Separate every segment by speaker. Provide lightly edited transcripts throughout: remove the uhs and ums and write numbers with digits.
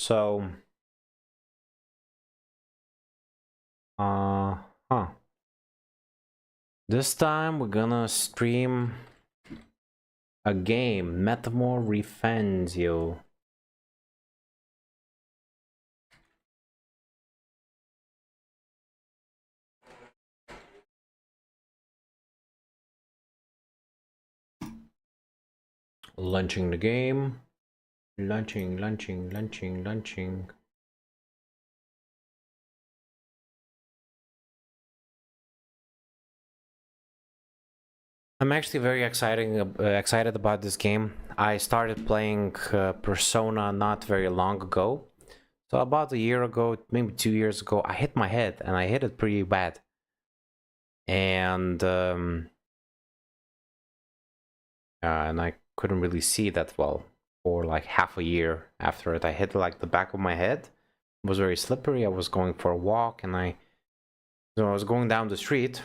Speaker 1: So, huh. This time we're gonna stream a game, ReFantazio. Launching the game. Launching. I'm actually very excited about this game. I started playing Persona not very long ago. So about a year ago, maybe 2 years ago, I hit my head, and I hit it pretty bad. And I couldn't really see that well for like half a year after it. I hit like the back of my head. It was very slippery. I was going for a walk, and I was going down the street,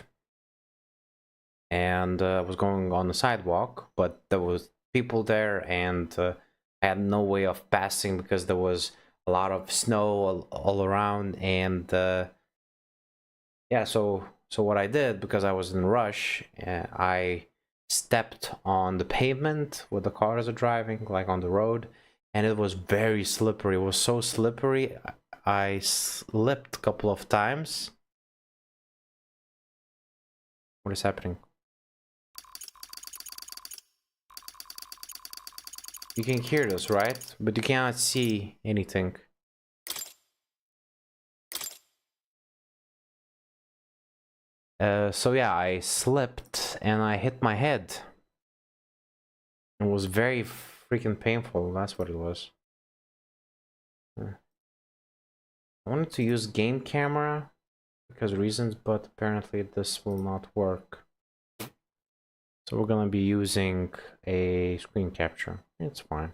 Speaker 1: and I was going on the sidewalk, but there was people there, and I had no way of passing because there was a lot of snow all around. And yeah, so what I did, because I was in a rush, I stepped on the pavement where the cars are driving, like on the road, and it was very slippery. It was so slippery, I slipped a couple of times. What is happening? You can hear this, right? But you cannot see anything. So yeah, I slipped and I hit my head. It was very freaking painful. That's what it was. I wanted to use game camera because of reasons, but apparently this will not work. So we're gonna be using a screen capture. It's fine.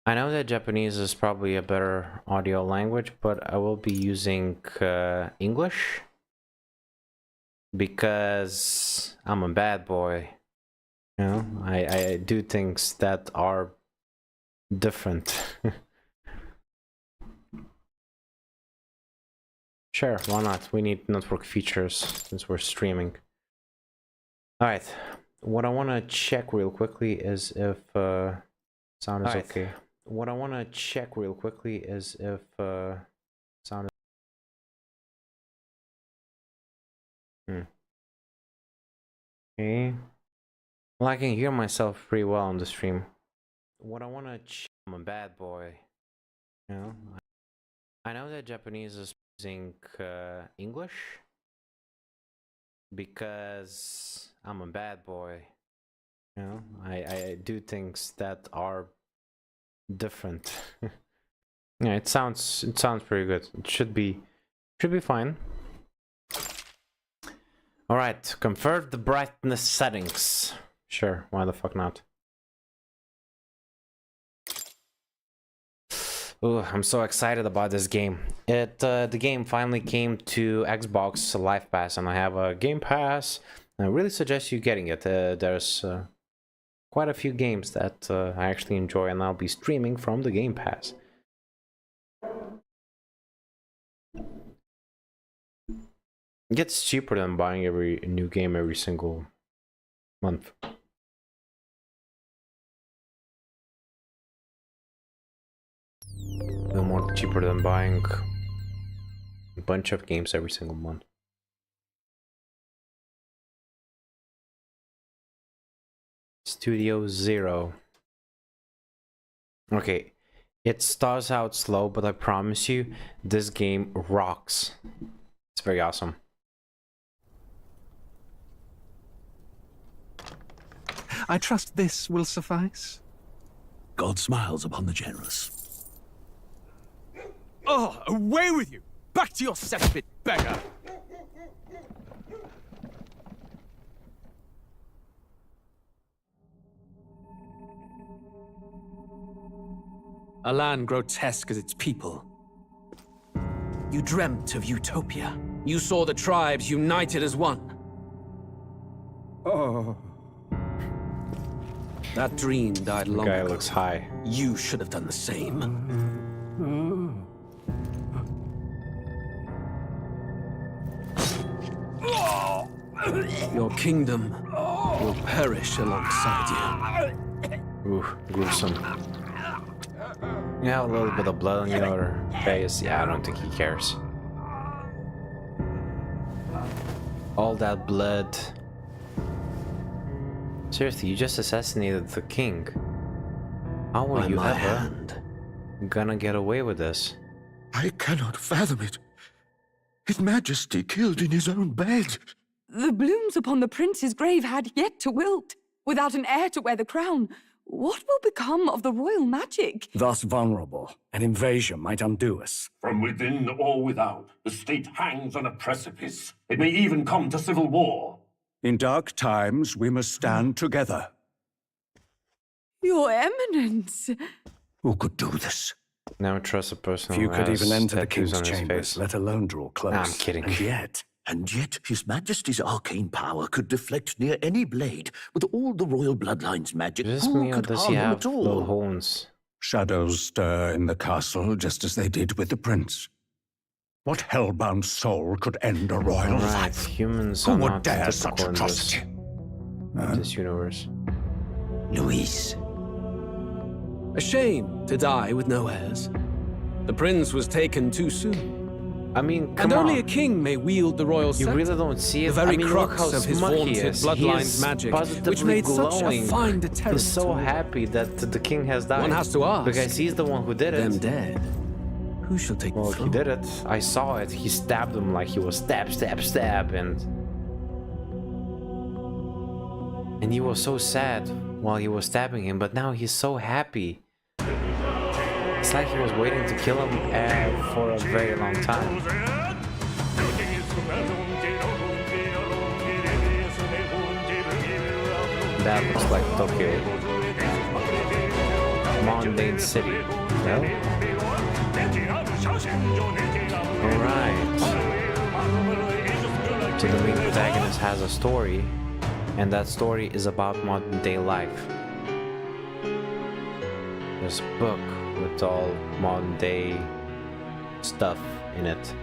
Speaker 1: I know that Japanese is probably a better audio language, but I will be using English because I'm a bad boy. You know, I do things that are different. Sure, why not? We need network features since we're streaming. Alright, what I want to check real quickly is if sound is okay. What I want to check real quickly is if sound is... Okay. Well, I can hear myself pretty well on the stream. What I want to check... I'm a bad boy. You know? I know that Japanese is using English because I'm a bad boy. You know? I do things that are different. Yeah, it sounds pretty good. It should be fine. All right, convert the brightness settings. Sure, why the fuck not? Ooh, I'm so excited about this game. The game finally came to Xbox Live Pass, and I have a Game Pass. I really suggest you getting it. There's quite a few games that I actually enjoy, and I'll be streaming from the Game Pass. It gets cheaper than buying every new game every single month. No more cheaper than buying a bunch of games every single month. Studio 0. Okay, it starts out slow, but I promise you, this game rocks. It's very awesome.
Speaker 2: I trust this will suffice.
Speaker 3: God smiles upon the generous.
Speaker 4: Oh, away with you! Back to your cesspit, beggar! A land grotesque as its people. You dreamt of utopia. You saw the tribes united as one.
Speaker 2: Oh.
Speaker 4: That dream died long
Speaker 1: Guy
Speaker 4: ago.
Speaker 1: looks high.
Speaker 4: You should have done the same. Your kingdom will perish alongside you.
Speaker 1: Ooh, gruesome. You have a little bit of blood on your face. Yeah, I don't think he cares. All that blood. Seriously, you just assassinated the king. How are you ever gonna get away with this?
Speaker 5: I cannot fathom it. His Majesty killed in his own bed.
Speaker 6: The blooms upon the prince's grave had yet to wilt. Without an heir to wear the crown, what will become of the royal magic?
Speaker 7: Thus vulnerable, an invasion might undo us.
Speaker 8: From within or without, the state hangs on a precipice. It may even come to civil war.
Speaker 7: In dark times, we must stand together.
Speaker 6: Your Eminence.
Speaker 7: Who could do this?
Speaker 1: Never trust a person
Speaker 7: Few
Speaker 1: who
Speaker 7: could
Speaker 1: has
Speaker 7: even enter the
Speaker 1: tattoos
Speaker 7: king's
Speaker 1: on his
Speaker 7: chambers,
Speaker 1: face.
Speaker 7: let alone draw close.
Speaker 1: Nah, I'm kidding.
Speaker 5: And yet, His Majesty's arcane power could deflect near any blade. With all the royal bloodline's magic,
Speaker 1: Does
Speaker 5: who
Speaker 1: me or
Speaker 5: could
Speaker 1: does
Speaker 5: harm
Speaker 1: he
Speaker 5: him
Speaker 1: have
Speaker 5: at
Speaker 1: little
Speaker 5: all?
Speaker 1: horns?
Speaker 7: Shadows stir in the castle, just as they did with the prince. What hellbound soul could end a royal
Speaker 1: Right,
Speaker 7: life?
Speaker 1: humans
Speaker 7: Who
Speaker 1: are
Speaker 7: would
Speaker 1: not
Speaker 7: dare
Speaker 1: typical
Speaker 7: such
Speaker 1: in
Speaker 7: atrocity?
Speaker 1: this universe.
Speaker 5: Luis.
Speaker 4: A shame to die with no heirs. The prince was taken too soon.
Speaker 1: I mean, come
Speaker 4: And only
Speaker 1: on.
Speaker 4: a king may wield the royal
Speaker 1: You
Speaker 4: scepter.
Speaker 1: really don't see it.
Speaker 4: The very
Speaker 1: I mean, look
Speaker 4: crux
Speaker 1: how
Speaker 4: of his
Speaker 1: smug he
Speaker 4: vaunted
Speaker 1: is. He
Speaker 4: bloodline's
Speaker 1: is
Speaker 4: magic,
Speaker 1: positively
Speaker 4: which made such a
Speaker 1: glowing.
Speaker 4: fine deterrent.
Speaker 1: He's so happy that the king has died.
Speaker 4: One has to ask.
Speaker 1: Because he's the one who did
Speaker 4: Them
Speaker 1: it.
Speaker 4: dead. Who shall take
Speaker 1: Well,
Speaker 4: the
Speaker 1: he
Speaker 4: throne?
Speaker 1: did it. I saw it. He stabbed him like he was stab, stab, stab, and he was so sad while he was stabbing him. But now he's so happy. It's like he was waiting to kill him for a very long time. That looks like Tokyo. Mundane city. No? Alright. So the main protagonist has a story, and that story is about modern day life. There's a book with all modern day stuff in it.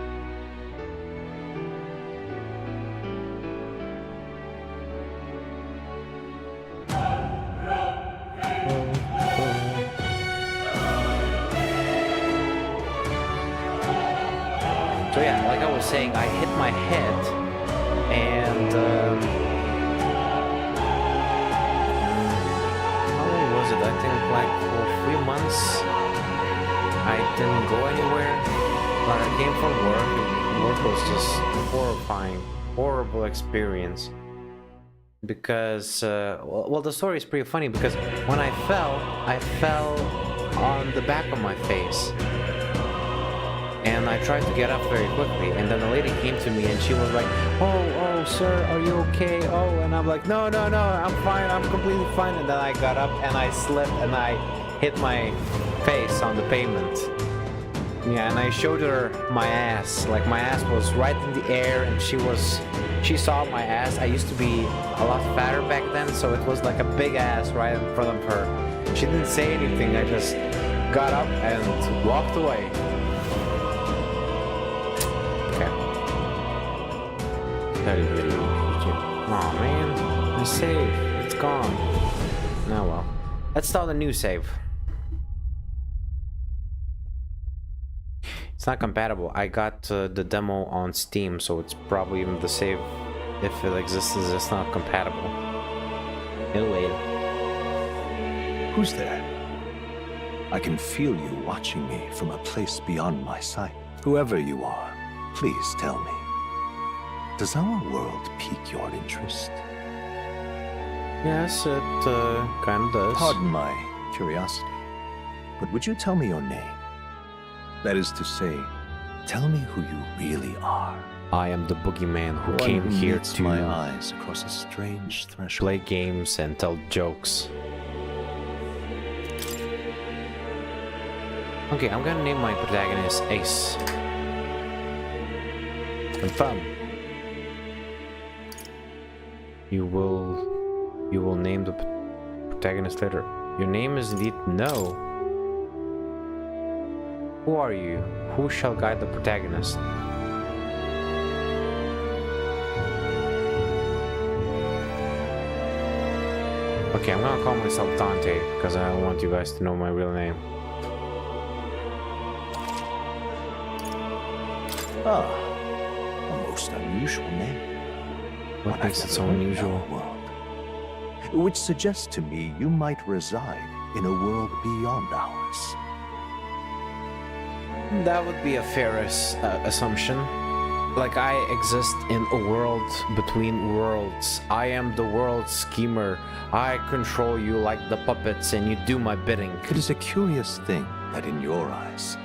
Speaker 1: So yeah, like I was saying, I hit my head, and how long was it? I think like for 3 months. I didn't go anywhere. Like I came from work. And work was just horrifying, horrible experience. Because well, the story is pretty funny because when I fell on the back of my face. And I tried to get up very quickly, and then a lady came to me and she was like, oh, sir, are you okay? Oh, and I'm like, no, I'm fine, I'm completely fine. And then I got up and I slipped and I hit my face on the pavement. Yeah, and I showed her my ass. Like my ass was right in the air and she saw my ass. I used to be a lot fatter back then, so it was like a big ass right in front of her. She didn't say anything, I just got up and walked away. Aw man, my save, it's gone. Oh well. Let's start a new save. It's not compatible. I got the demo on Steam, so it's probably even the save, if it exists, is just not compatible. It'll wait.
Speaker 9: Who's there? I can feel you watching me from a place beyond my sight. Whoever you are, please tell me. Does our world pique your interest?
Speaker 1: Yes, it kind of does.
Speaker 9: Pardon my curiosity, but would you tell me your name? That is to say, tell me who you really are.
Speaker 1: I am the boogeyman who
Speaker 9: One
Speaker 1: came
Speaker 9: who
Speaker 1: here
Speaker 9: meets
Speaker 1: to
Speaker 9: my eyes across a strange threshold.
Speaker 1: play games and tell jokes. Okay, I'm gonna name my protagonist Ace. Confirm. You will name the protagonist later. Your name is indeed No. Who are you? Who shall guide the protagonist? Okay, I'm gonna call myself Dante because I don't want you guys to know my real name.
Speaker 9: Ah, a most unusual name.
Speaker 1: What
Speaker 9: One
Speaker 1: makes
Speaker 9: I've
Speaker 1: it so
Speaker 9: never known in
Speaker 1: unusual?
Speaker 9: our world. Which suggests to me you might reside in a world beyond ours.
Speaker 1: That would be a fair assumption. Like, I exist in a world between worlds. I am the world schemer. I control you like the puppets and you do my bidding.
Speaker 9: It is a curious thing that in your eyes,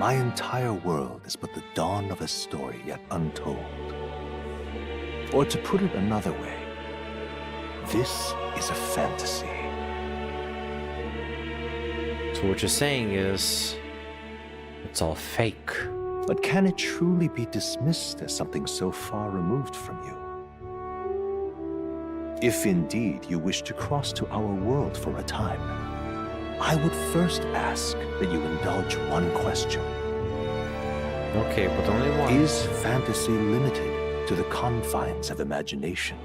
Speaker 9: my entire world is but the dawn of a story yet untold. Or to put it another way, this is a fantasy.
Speaker 1: So what you're saying is, it's all fake.
Speaker 9: But can it truly be dismissed as something so far removed from you? If indeed you wish to cross to our world for a time, I would first ask that you indulge one question.
Speaker 1: Okay, but only one.
Speaker 9: Is fantasy limited to the confines of imagination?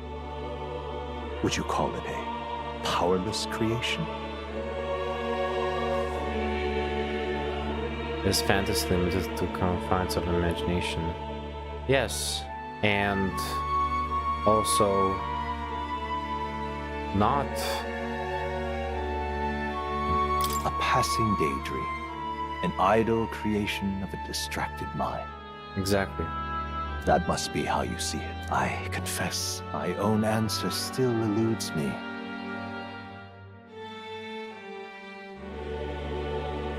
Speaker 9: Would you call it a powerless creation?
Speaker 1: Is fantasy limited to confines of imagination? Yes, and also not.
Speaker 9: A passing daydream, an idle creation of a distracted mind.
Speaker 1: Exactly.
Speaker 9: That must be how you see it. I confess, my own answer still eludes me.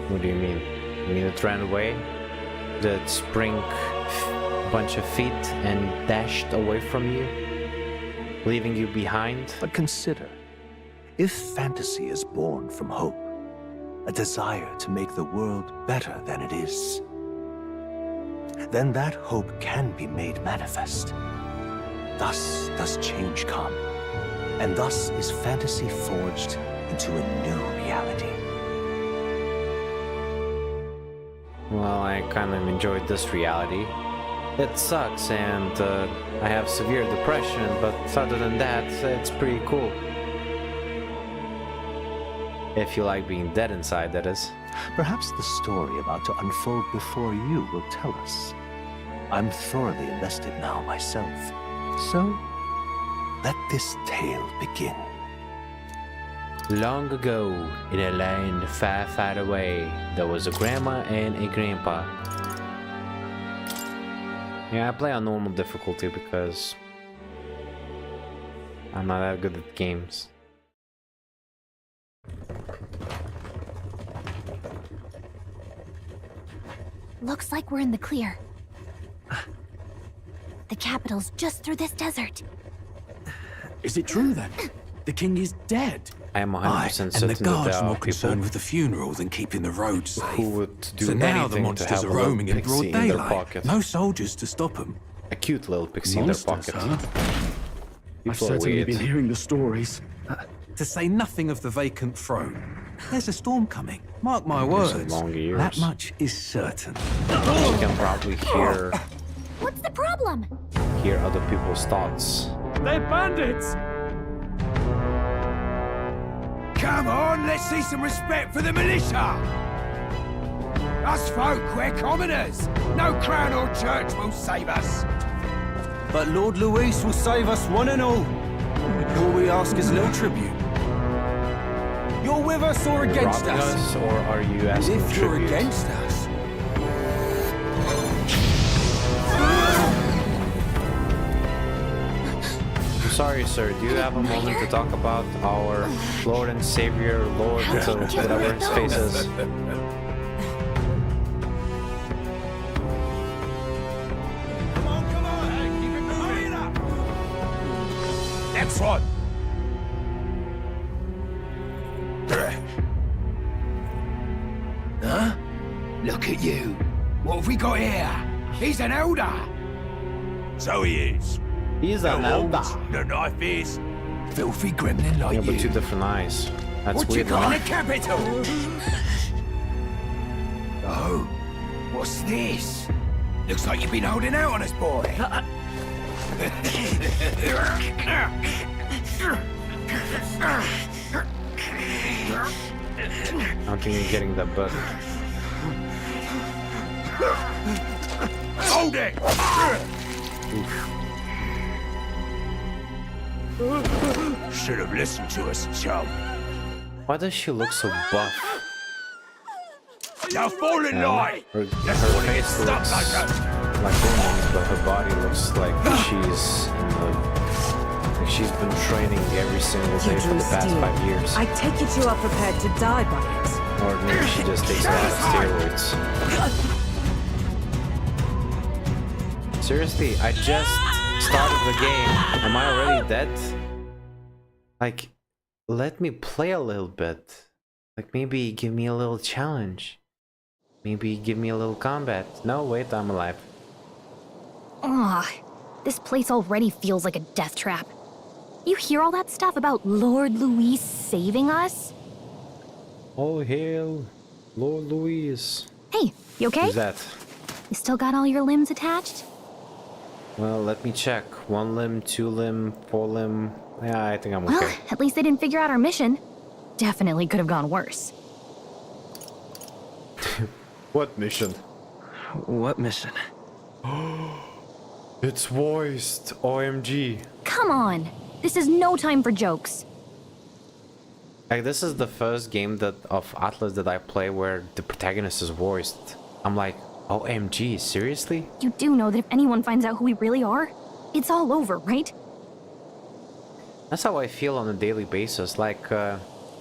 Speaker 1: What do you mean? You mean it ran away? Did it spring a bunch of feet and dashed away from you? Leaving you behind?
Speaker 9: But consider, if fantasy is born from hope, a desire to make the world better than it is, then that hope can be made manifest. Thus does change come, and thus is fantasy forged into a new reality.
Speaker 1: Well, I kind of enjoyed this reality. It sucks, and I have severe depression, but other than that, it's pretty cool. If you like being dead inside, that is.
Speaker 9: Perhaps the story about to unfold before you will tell us. I'm thoroughly invested now myself. So, let this tale begin.
Speaker 1: Long ago, in a land far, far away, there was a grandma and a grandpa. Yeah, I play on normal difficulty because I'm not that good at games.
Speaker 10: Looks like we're in the clear. The capital's just through this desert.
Speaker 4: Is it true then? The king is dead.
Speaker 1: I am 100%
Speaker 3: And
Speaker 1: certain
Speaker 3: the
Speaker 1: that
Speaker 3: guards
Speaker 1: there
Speaker 3: more
Speaker 1: are people
Speaker 3: concerned with the funeral than keeping the roads safe.
Speaker 1: who would do
Speaker 3: So now the
Speaker 1: anything to
Speaker 3: monsters
Speaker 1: have
Speaker 3: are
Speaker 1: a little
Speaker 3: roaming in
Speaker 1: pixie
Speaker 3: broad
Speaker 1: in their
Speaker 3: daylight.
Speaker 1: pocket.
Speaker 3: No soldiers to stop them.
Speaker 1: A cute little pixie in their pocket.
Speaker 4: I've
Speaker 1: People are
Speaker 4: certainly
Speaker 1: weird.
Speaker 4: been hearing the stories. To say nothing of the vacant throne. There's a storm coming. Mark my
Speaker 1: There's some
Speaker 4: words.
Speaker 1: long ears.
Speaker 4: That much is certain.
Speaker 1: You can probably hear
Speaker 10: What's the problem?
Speaker 1: other people's thoughts.
Speaker 4: They're bandits!
Speaker 11: Come on, let's see some respect for the militia! Us folk, we're commoners. No crown or church will save us.
Speaker 12: But Lord Luis will save us one and all. All we ask is no tribute. You're with us or against
Speaker 1: Robbing us, or are you asking
Speaker 12: If you're
Speaker 1: tribute?
Speaker 12: against us,
Speaker 1: I'm sorry, sir. Do you have a moment to talk about our Lord and Savior, Lord, whatever his face is?
Speaker 11: Come on, hey, keep it moving up. Next one. Huh? Look at you. What have we got here? He's an elder. So he is.
Speaker 1: He's an elder.
Speaker 11: The knife is. Filthy gremlin like
Speaker 1: Yeah, but two
Speaker 11: you.
Speaker 1: different eyes. That's
Speaker 11: what you
Speaker 1: weird.
Speaker 11: got in
Speaker 1: Huh?
Speaker 11: the capital? Oh, what's this? Looks like you've been holding out on us, boy.
Speaker 1: I don't think you're getting the bug.
Speaker 11: Hold it! Should have listened to us, chum.
Speaker 1: Why does she look so buff?
Speaker 11: Now fall in line!
Speaker 1: Her face looks like woman's, but her body looks like she's in the... Like she's been training every single day for the past 5 years.
Speaker 6: I take it you are prepared to die by it.
Speaker 1: Or maybe she just takes a lot of steroids. Seriously, I just started the game. Am I already dead? Like, let me play a little bit. Like, maybe give me a little challenge. Maybe give me a little combat. No, wait, I'm alive.
Speaker 10: Ugh, this place already feels like a death trap. You hear all that stuff about Lord Louis saving us?
Speaker 1: Oh, hail, Lord Louise.
Speaker 10: Hey, you okay?
Speaker 1: Who's that?
Speaker 10: You still got all your limbs attached?
Speaker 1: Well, let me check. 1 limb, 2 limb, 4 limb. Yeah, I think I'm okay.
Speaker 10: Well, at least they didn't figure out our mission. Definitely could have gone worse.
Speaker 1: What mission?
Speaker 12: What mission?
Speaker 1: It's voiced. OMG.
Speaker 10: Come on! This is no time for jokes.
Speaker 1: Like, this is the first game that of Atlus that I play where the protagonist is voiced. I'm like, OMG, seriously?
Speaker 10: You do know that if anyone finds out who we really are, it's all over, right?
Speaker 1: That's how I feel on a daily basis. Like,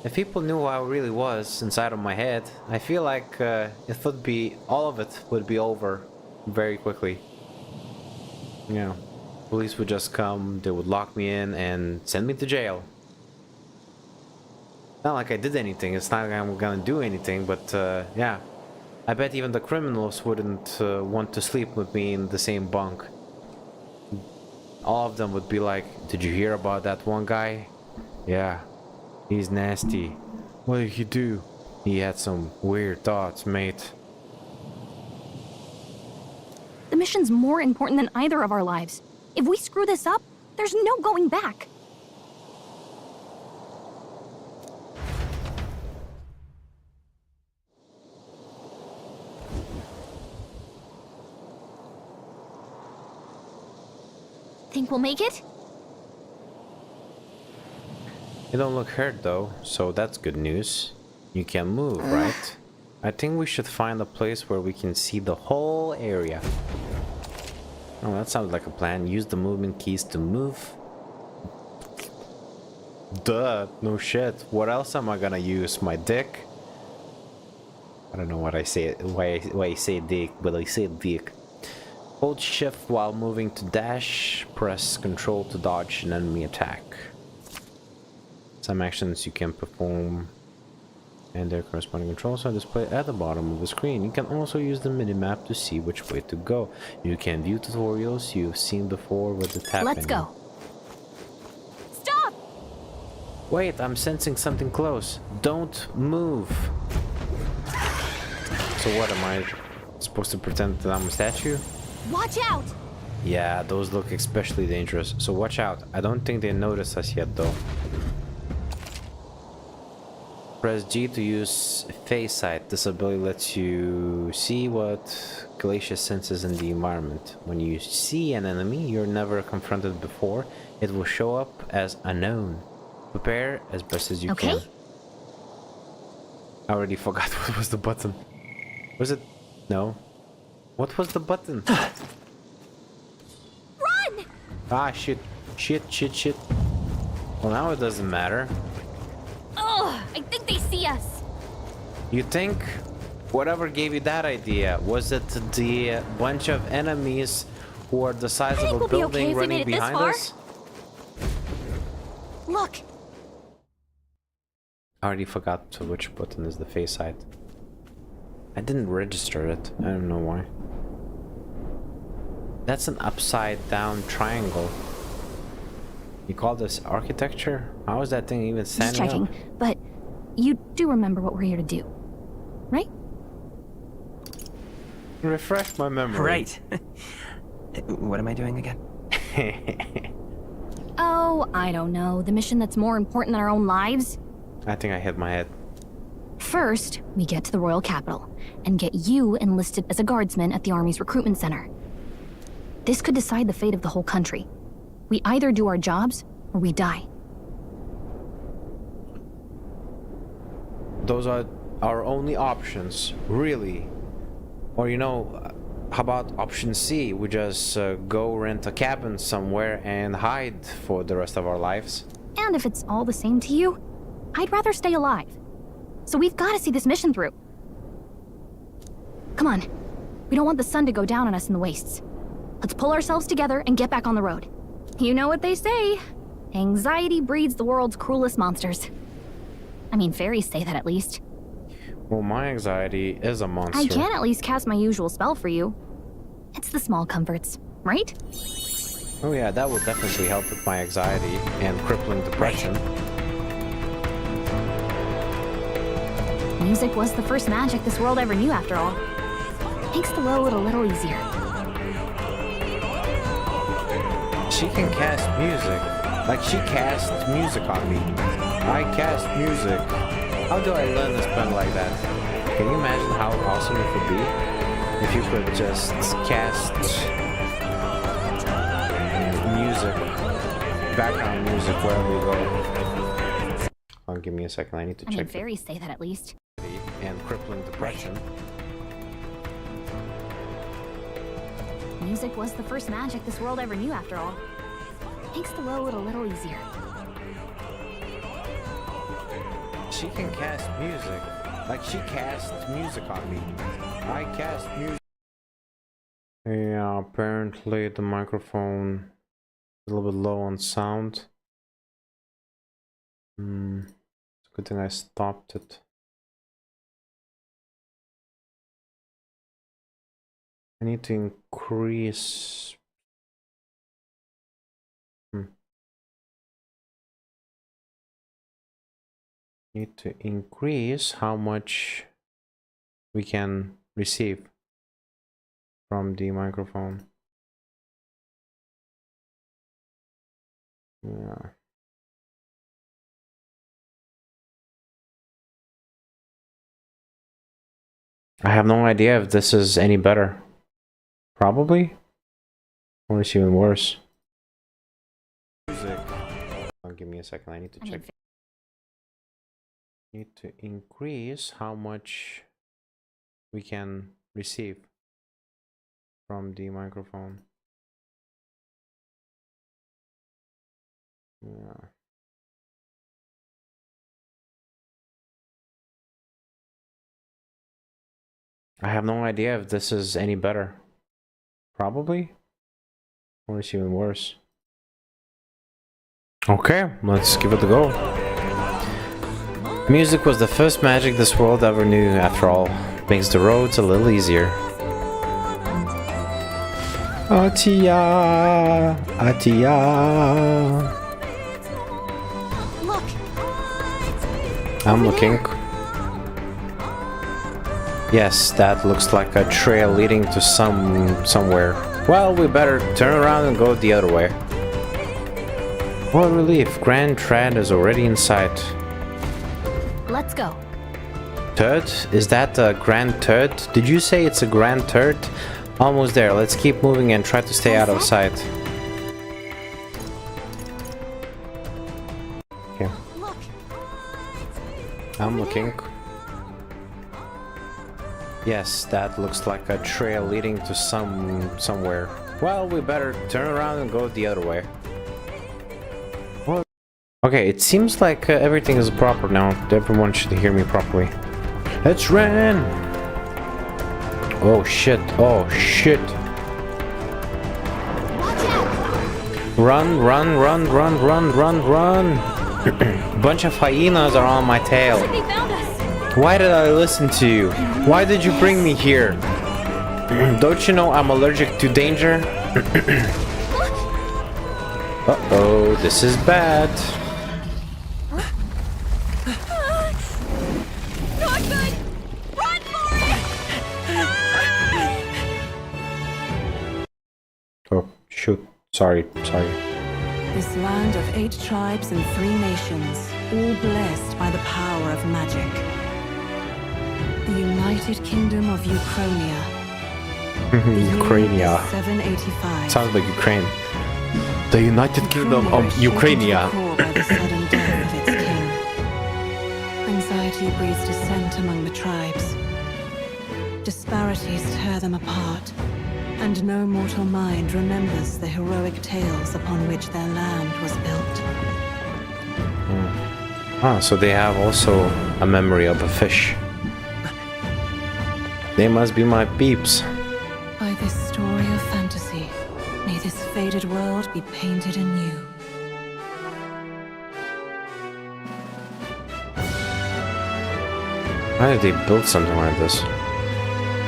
Speaker 1: if people knew who I really was inside of my head, I feel like it would be, all of it would be over very quickly. You know, police would just come, they would lock me in and send me to jail. Not like I did anything, it's not like I'm gonna do anything, but yeah. I bet even the criminals wouldn't want to sleep with me in the same bunk. All of them would be like, did you hear about that one guy? Yeah, he's nasty. What did he do? He had some weird thoughts, mate.
Speaker 10: The mission's more important than either of our lives. If we screw this up, there's no going back. Think we'll make it?
Speaker 1: You don't look hurt though, so that's good news. You can move, right? I think we should find a place where we can see the whole area. Oh, that sounds like a plan. Use the movement keys to move. Duh, no shit. What else am I gonna use? My dick? I don't know what I say, why I say dick, but I say dick. Hold shift while moving to dash. Press control to dodge an enemy attack. Some actions you can perform and their corresponding controls are displayed at the bottom of the screen. You can also use the minimap to see which way to go. You can view tutorials you've seen before with the tap
Speaker 10: Let's
Speaker 1: menu.
Speaker 10: go. Stop!
Speaker 1: Wait, I'm sensing something close. Don't move. So what, am I supposed to pretend that I'm a statue?
Speaker 10: Watch out!
Speaker 1: Yeah, those look especially dangerous, so watch out. I don't think they noticed us yet though. Press G to use face sight. This ability lets you see what Glacier senses in the environment. When you see an enemy you're never confronted before, it will show up as unknown. Prepare as best as you can. I already forgot what was the button. Was it? No. What was the button?
Speaker 10: Run!
Speaker 1: Ah, shit. Shit. Well, now it doesn't matter.
Speaker 10: Ugh, I think they see us.
Speaker 1: You think? Whatever gave you that idea? Was it the bunch of enemies who are the size of a building running behind us?
Speaker 10: Look!
Speaker 1: I already forgot which button is the face sight. I didn't register it. I don't know why. That's an upside down triangle. You call this architecture? How is that thing even standing
Speaker 10: Just checking,
Speaker 1: up?
Speaker 10: but you do remember what we're here to do, right?
Speaker 1: Refresh my memory.
Speaker 13: Right. What am I doing again?
Speaker 10: Oh, I don't know. The mission that's more important than our own lives?
Speaker 1: I think I hit my head.
Speaker 10: First, we get to the royal capital and get you enlisted as a guardsman at the army's recruitment center. This could decide the fate of the whole country. We either do our jobs or we die.
Speaker 1: Those are our only options, really. Or you know, how about option C? We just go rent a cabin somewhere and hide for the rest of our lives.
Speaker 10: And if it's all the same to you, I'd rather stay alive. So we've got to see this mission through. Come on. We don't want the sun to go down on us in the wastes. Let's pull ourselves together and get back on the road. You know what they say. Anxiety breeds the world's cruelest monsters. I mean, fairies say that at least.
Speaker 1: Well, my anxiety is a monster.
Speaker 10: I can at least cast my usual spell for you. It's the small comforts, right?
Speaker 1: Oh yeah, that would definitely help with my anxiety and crippling depression.
Speaker 10: Music was the first magic this world ever knew, after all. Makes the road a little easier.
Speaker 1: She can cast music. Like she cast music on me. I cast music. How do I learn a spell like that? Can you imagine how awesome it would be if you could just cast music, background music wherever you go? Oh, give me a second, I need to check.
Speaker 10: I mean, fairies say that at least.
Speaker 1: And crippling depression.
Speaker 10: Music was the first magic this world ever knew, after all. Makes the road a little easier.
Speaker 1: She can cast music. Like she cast music on me. I cast music. Yeah, apparently the microphone is a little bit low on sound. It's a good thing I stopped it. I need to increase. Need to increase how much we can receive from the microphone. Yeah. I have no idea if this is any better. Probably. Or it's even worse. Music. Give me a second, I need to check. Need to increase how much we can receive from the microphone. Yeah. I have no idea if this is any better. Probably. Or it's even worse. Okay, let's give it a go. Music was the first magic this world ever knew, after all. Makes the roads a little easier. Atia, Atia.
Speaker 10: Look.
Speaker 1: I'm looking. Yes, that looks like a trail leading to somewhere. Well, we better turn around and go the other way. What a relief, Grand Trad is already in sight.
Speaker 10: Let's go.
Speaker 1: Turd? Is that a grand turd? Did you say it's a grand turd? Almost there. Let's keep moving and try to stay out of sight. Okay. I'm looking. Yes, that looks like a trail leading to somewhere. Well, we better turn around and go the other way. Okay, it seems like everything is proper now. Everyone should hear me properly. Let's run! Oh shit, oh shit. Run, run, run, run, run, run, run! Bunch of hyenas are on my tail. Why did I listen to you? Why did you bring me here? Don't you know I'm allergic to danger? Uh-oh, this is bad. Sorry.
Speaker 14: This land of 8 tribes and 3 nations, all blessed by the power of magic. The United Kingdom of Ukrainia.
Speaker 1: Ukrainia.
Speaker 14: 785.
Speaker 1: Sounds like Ukraine. The United Kingdom of Ukrainia.
Speaker 14: By the sudden death of its king. Anxiety breeds dissent among the tribes. Disparities tear them apart, and no mortal mind remembers the heroic tales upon which their land was built.
Speaker 1: Ah, so they have also a memory of a fish. They must be my peeps.
Speaker 14: By this story of fantasy, may this faded world be painted anew.
Speaker 1: Why did they build something like this?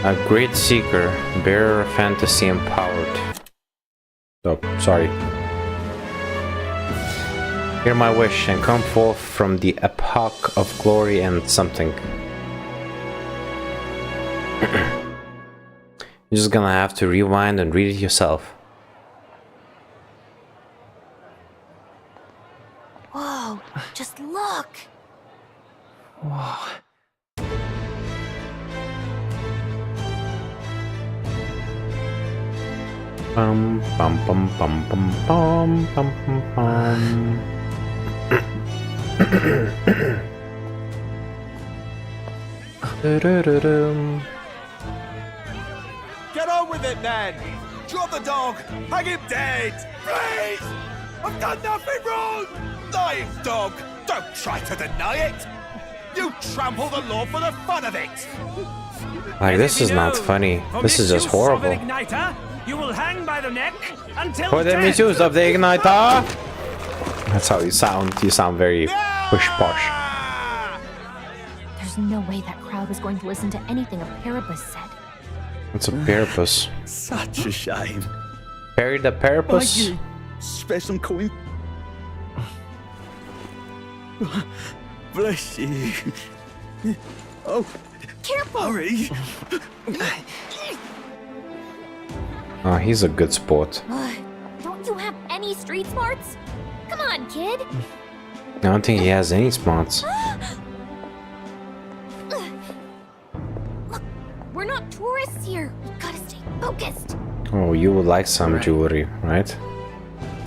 Speaker 1: A great seeker, bearer of fantasy empowered. Oh, sorry. Hear my wish and come forth from the epoch of glory and something. You're just gonna have to rewind and read it yourself.
Speaker 10: Whoa, just look!
Speaker 13: Whoa.
Speaker 1: Bum bum bum bum bum bum bum bum bum.
Speaker 11: Get on with it, then! Drop the dog! Hang him dead! Please! I've done nothing wrong! Lying dog! Don't try to deny it! You trample the law for the fun of it!
Speaker 1: Like, this is not funny. This is just horrible.
Speaker 11: You will hang by the neck until
Speaker 1: For the misuse of the igniter! That's how you sound. You sound very push-posh.
Speaker 10: There's no way that crowd was going to listen to anything a Parapus said.
Speaker 1: It's a Parapus.
Speaker 5: Such a shame.
Speaker 1: Perry the Parapus?
Speaker 5: Spare some coin. Bless you. Oh,
Speaker 10: careful!
Speaker 5: Hurry.
Speaker 1: Oh, he's a good sport.
Speaker 10: Don't you have any street smarts? Come on, kid!
Speaker 1: I don't think he has any spots.
Speaker 10: Look, we're not tourists here. We gotta stay focused.
Speaker 1: Oh, you would like some jewelry, right?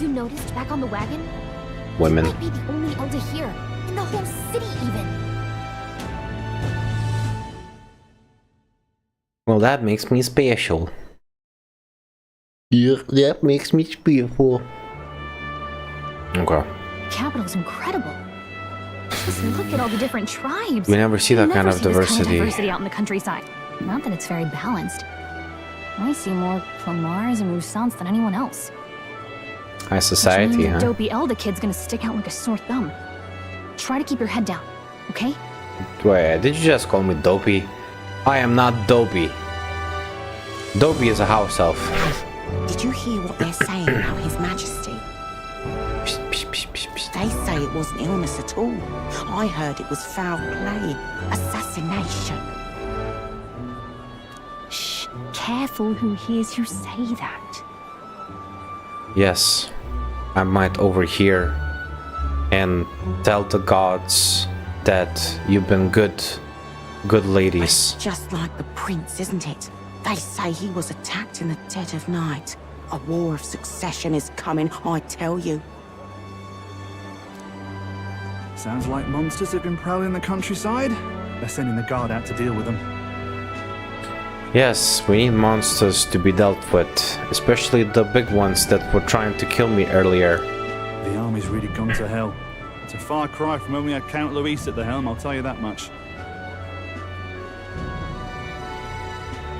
Speaker 10: You noticed back on the wagon?
Speaker 1: Women.
Speaker 10: You might be the only elder here. In the whole city, even.
Speaker 1: Well, that makes me special. Yeah, that makes me special. Okay.
Speaker 10: The capital's incredible. Just look at all the different tribes.
Speaker 1: We never see that kind of diversity.
Speaker 10: Diversity out in the countryside. Not that it's very balanced. I see more Clonars and Roussants than anyone else.
Speaker 1: High society, huh?
Speaker 10: The dopey elder kid's gonna stick out like a sore thumb. Try to keep your head down, okay?
Speaker 1: Wait, did you just call me dopey? I am not dopey. Dopey is a house elf.
Speaker 15: Did you hear what they're saying about His Majesty? They say it wasn't illness at all. I heard it was foul play, assassination.
Speaker 10: Shh, careful who hears you say that.
Speaker 1: Yes, I might overhear and tell the gods that you've been good ladies.
Speaker 15: It's just like the prince, isn't it? They say he was attacked in the dead of night. A war of succession is coming, I tell you.
Speaker 2: Sounds like monsters have been prowling the countryside. They're sending the guard out to deal with them.
Speaker 1: Yes, we need monsters to be dealt with, especially the big ones that were trying to kill me earlier.
Speaker 2: The army's really gone to hell. It's a far cry from when we had Count Louis at the helm, I'll tell you that much.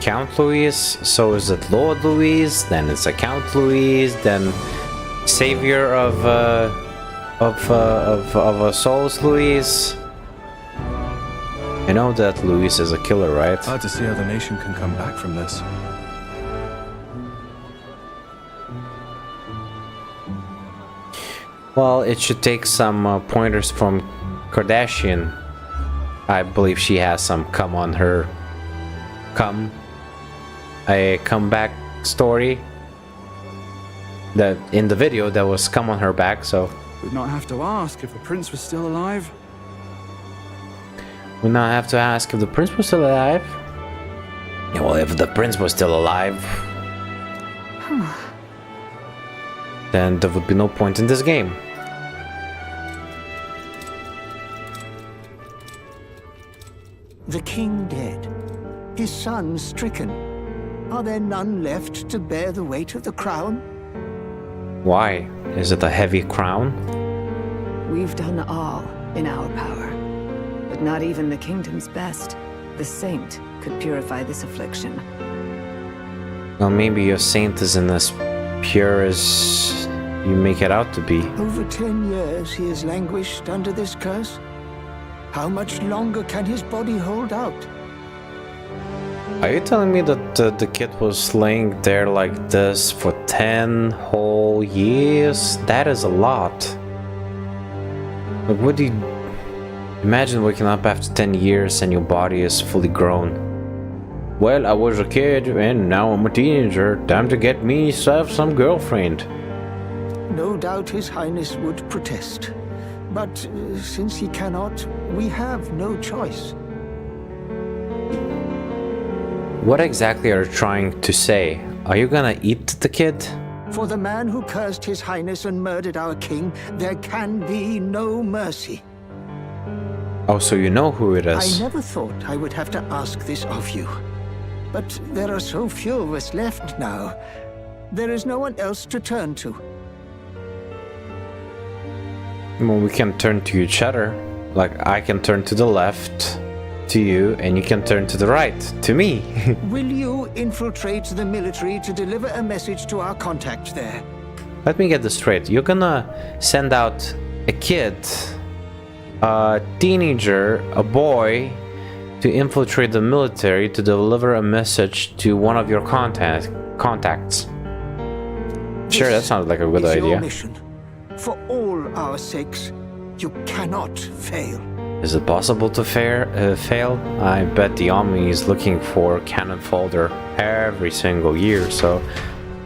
Speaker 1: Count Louis, so is it Lord Louis, then it's a Count Louis, then Savior of Souls Louis. You know that Louis is a killer, right?
Speaker 9: Hard to see how the nation can come back from this.
Speaker 1: Well, it should take some pointers from Kardashian. I believe she has some a comeback story. That in the video there was scum on her back, so
Speaker 2: We'd not have to ask if the prince was still alive.
Speaker 1: we now have to ask if the prince was still alive. Yeah, well, if the prince was still alive, then there would be no point in this game.
Speaker 5: The king dead, his son stricken. Are there none left to bear the weight of the crown?
Speaker 1: Why? Is it a heavy crown?
Speaker 6: We've done all in our power, but not even the kingdom's best, the saint, could purify this affliction.
Speaker 1: Well, maybe your saint isn't as pure as you make it out to be.
Speaker 5: Over 10 years he has languished under this curse. How much longer can his body hold out?
Speaker 1: Are you telling me that the kid was laying there like this for 10 whole years? That is a lot. Like, what do you... Imagine waking up after 10 years and your body is fully grown. Well, I was a kid and now I'm a teenager. Time to get myself some girlfriend.
Speaker 5: No doubt His Highness would protest. But since he cannot, we have no choice.
Speaker 1: What exactly are you trying to say? Are you gonna eat the kid?
Speaker 5: For the man who cursed His Highness and murdered our king, there can be no mercy.
Speaker 1: Oh, so you know who it
Speaker 5: I
Speaker 1: is.
Speaker 5: never thought I would have to ask this of you. But there are so few of us left now. There is no one else to turn to.
Speaker 1: Well, we can turn to each other. Like, I can turn to the left to you, and you can turn to the right to me.
Speaker 5: Will you infiltrate the military to deliver a message to our contact there?
Speaker 1: Let me get this straight. You're gonna send out a kid, a teenager, a boy, to infiltrate the military to deliver a message to one of your contacts. Sure, that sounds like a good
Speaker 5: It's
Speaker 1: idea.
Speaker 5: your mission. For all our sakes, you cannot fail.
Speaker 1: Is it possible to fail? I bet the army is looking for cannon fodder every single year, so